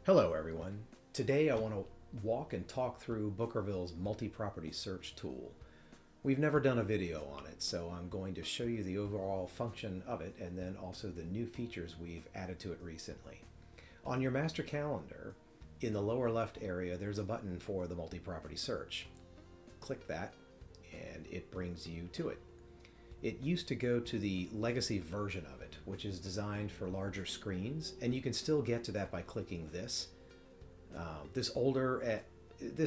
Hello everyone. Today I want to walk and talk through Bookerville's multi-property search tool. We've never done a video on it, so I'm going to show you the overall function of it and then also the new features we've added to it recently. On your master calendar, in the lower left area, there's a button for the multi-property search. Click that and it brings you to it. It used to go to the legacy version of it, which is designed for larger screens, and you can still get to that by clicking this. This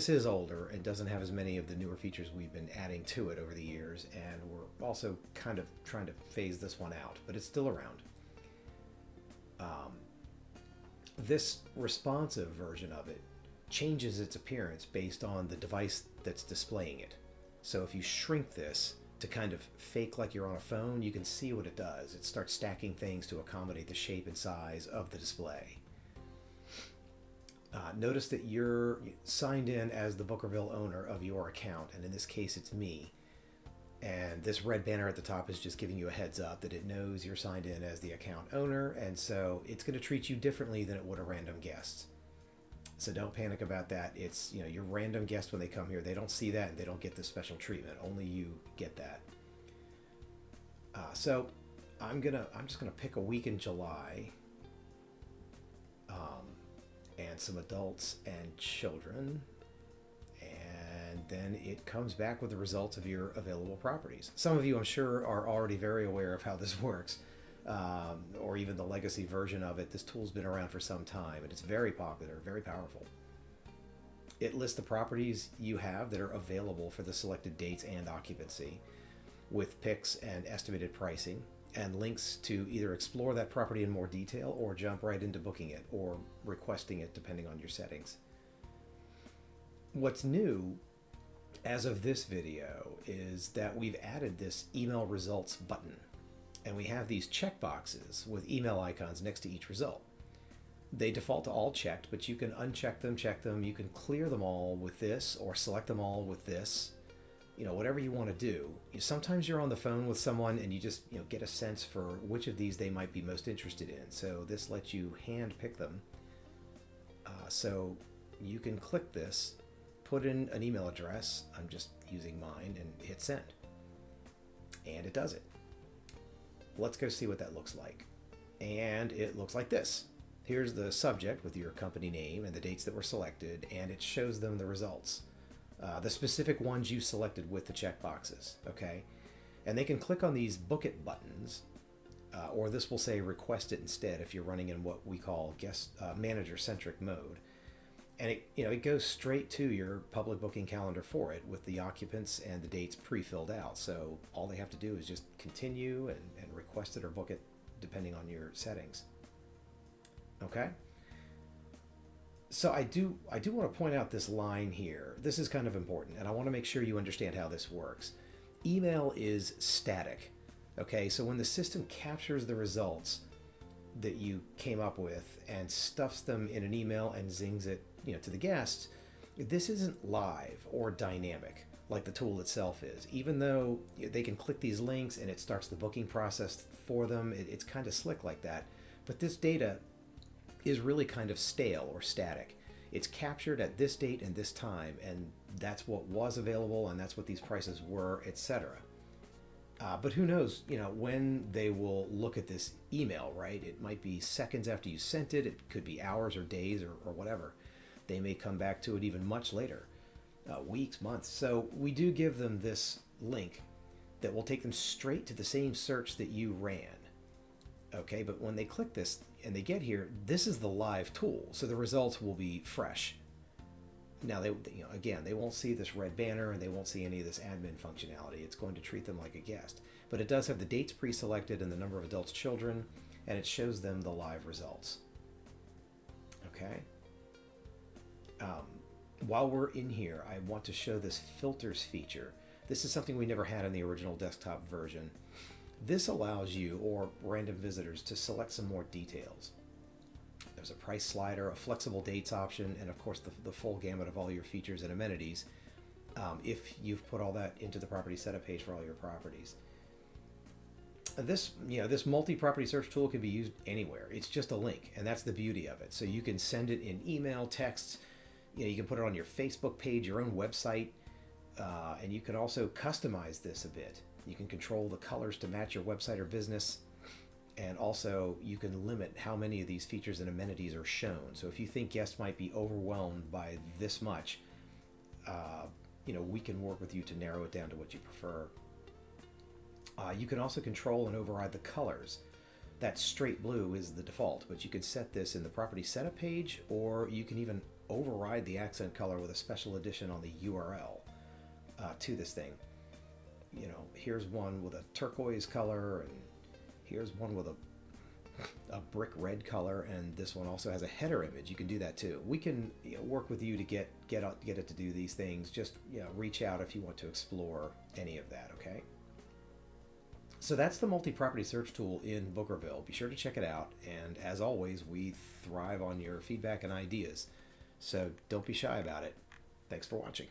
is older and doesn't have as many of the newer features we've been adding to it over the years, and we're also kind of trying to phase this one out, but it's still around. This responsive version of it changes its appearance based on the device that's displaying it. So if you shrink this to kind of fake like you're on a phone, you can see what it does. It starts stacking things to accommodate the shape and size of the display. Notice that you're signed in as the Bookerville owner of your account, and in this case it's me. And this red banner at the top is just giving you a heads up that it knows you're signed in as the account owner, and so it's going to treat you differently than it would a random guest. So don't panic about that. It's, your random guest when they come here, they don't see that and they don't get this special treatment. Only you get that. So I'm just gonna pick a week in July, and some adults and children, and then it comes back with the results of your available properties. Some of you, I'm sure, are already very aware of how this works, or even the legacy version of it. This tool's been around for some time, and it's very popular, very powerful. It lists the properties you have that are available for the selected dates and occupancy, with pics and estimated pricing, and links to either explore that property in more detail or jump right into booking it or requesting it depending on your settings. What's new as of this video is that we've added this email results button, and we have these checkboxes with email icons next to each result. They default to all checked, but you can uncheck them, check them, you can clear them all with this or select them all with this. Whatever you want to do. Sometimes you're on the phone with someone and you just get a sense for which of these they might be most interested in. So this lets you hand pick them. So you can click this, put in an email address. I'm just using mine, and hit send. And it does it. Let's go see what that looks like. And it looks like this. Here's the subject with your company name and the dates that were selected, and it shows them the results. The specific ones you selected with the checkboxes, okay? And they can click on these book it buttons, or this will say request it instead if you're running in what we call guest manager-centric mode. And it goes straight to your public booking calendar for it with the occupants and the dates pre-filled out. So all they have to do is just continue and request it or book it depending on your settings. Okay? So I do want to point out this line here. This is kind of important, and I want to make sure you understand how this works. Email is static. Okay, so when the system captures the results that you came up with and stuffs them in an email and zings it, to the guests, this isn't live or dynamic like the tool itself is. Even though they can click these links and it starts the booking process for them, it's kind of slick like that. But this data is really kind of stale or static. It's captured at this date and this time, and that's what was available, and that's what these prices were, etc. But who knows, when they will look at this email, right? It might be seconds after you sent it. It could be hours or days or whatever. They may come back to it even much later, weeks, months. So we do give them this link that will take them straight to the same search that you ran. Okay, but when they click this and they get here, this is the live tool, so the results will be fresh. Now, they won't see this red banner and they won't see any of this admin functionality. It's going to treat them like a guest, but it does have the dates pre-selected and the number of adults, children, and it shows them the live results. Okay. While we're in here, I want to show this filters feature. This is something we never had in the original desktop version. This allows you or random visitors to select some more details. There's a price slider, a flexible dates option, and of course the full gamut of all your features and amenities if you've put all that into the property setup page for all your properties. This multi-property search tool can be used anywhere. It's just a link, and that's the beauty of it. So you can send it in email, text. You can put it on your Facebook page, your own website, and you can also customize this a bit. You can control the colors to match your website or business, and also you can limit how many of these features and amenities are shown. So if you think guests might be overwhelmed by this much, we can work with you to narrow it down to what you prefer. You can also control and override the colors. That straight blue is the default, but you can set this in the property setup page, or you can even override the accent color with a special addition on the URL to this thing. Here's one with a turquoise color, and here's one with a brick red color, and this one also has a header image. You can do that too. We can work with you to get it to do these things. Just reach out if you want to explore any of that. Okay. So that's the multi-property search tool in Bookerville. Be sure to check it out. And as always, we thrive on your feedback and ideas. So don't be shy about it. Thanks for watching.